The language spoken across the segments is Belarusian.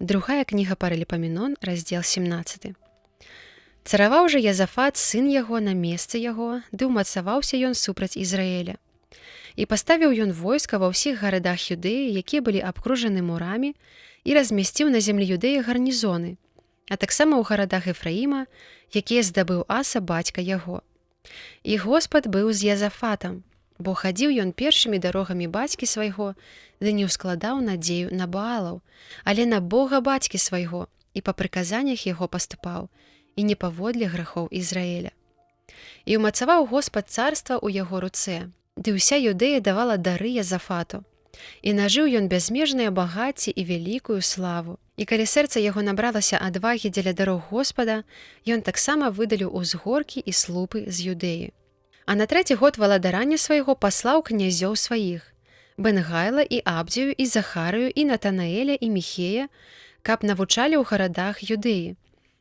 Другая кніга Паралипоменон, раздзел 17. Цараваў жа Язафат, сын яго, на месцы яго, ды ўмацаваўся ён супраць Ізраэля. І паставіў ён войска ва ўсіх гарадах Юдэі, якія былі абкружаны мурамі, і размясціў на зямлі Юдэі гарнізоны, а таксама ў гарадах Ефраіма, якія здабыў Аса, бацька яго. І Господ быў з Язафатам, бо хадзіў ён першымі дарогамі бацькі свайго, ды не ўскладаў надзею на Баалаў, але на Бога бацькі свайго, і па прыказаннях яго паступаў, і не паводле грахоў Ізраэля. І ўмацаваў Господ царства ў яго руцэ, ды ўся Юдэя давала дары Язафату. І нажыў ён бязмежнае багацце і вялікую славу. І калі сэрца яго набралася адвагі дзеля дарог Господа, ён таксама выдаліў узгоркі і слупы з Юдэі. А на 3-й год валадарання свайго паслаў князёў сваіх, Бенгайла і Абдзію і Захарыю і Натанаэля і Міхея, каб навучалі ў гарадах Юдэі.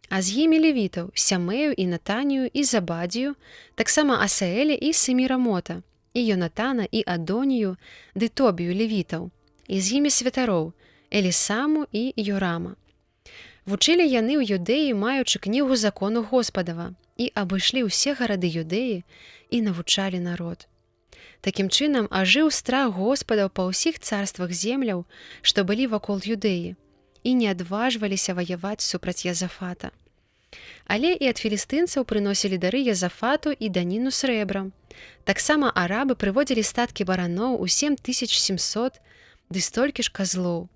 А з імі левітаў Сямею і Натанію і Забадзію, таксама Асаэля і Семірамота, і Йонатана і Адонію, ды Тобію левітаў, і з імі святароў Елісаму і Йорама. Вучылі яны ў Юдэі, маючы кнігу закону Господава, і абышлі ўсе гарады Юдэі і навучалі народ. Такім чынам ажыў страх Господаў па ўсіх царствах земляў, што былі вакол Юдэі, і не адважваліся ваяваць супраць Язафата. Але і ад філістынцаў прыносілі дары Язафату і даніну срэбрам. Таксама арабы прыводзілі статкі бараноў у 7700, ды столькі ж казлоў.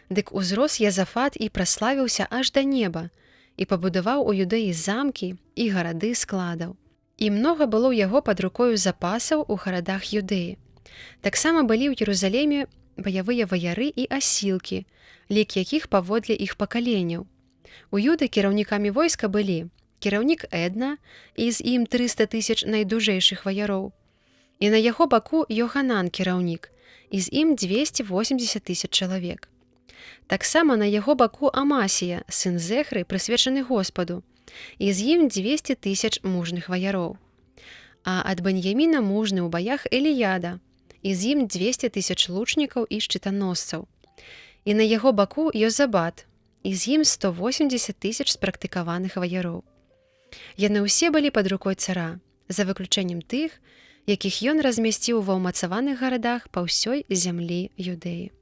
Дык узрос Язафат і праславіўся аж да неба, і пабудаваў у Юдэі замкі і гарады складаў. І многа было ў яго пад рукою запасаў у гарадах Юдэі. Таксама былі ў Єрусалеме баявыя ваяры і асілкі, лік якіх паводле іх пакаленняў. У Юды кіраўнікамі войска былі кіраўнік Эдна, і з ім 300 000 найдужэйшых ваяроў, і на яго баку Йоханан кіраўнік, і з ім 280 000 чалавек. Таксама на яго баку Амасія, сын Зехры, прысвечаны Господу, і з ім 200 000 мужных ваяроў. А ад Беньяміна мужны ў баях Эліяда, і з ім 200 000 лучнікаў і шчытаносцаў. І на яго баку Йозабад, і з ім 180 000 спрактыкаваных ваяроў. Яны ўсе былі пад рукой цара, за выключэннем тых, якіх ён размясціў ва ўмацаваных гарадах па ўсёй зямлі Юдэі.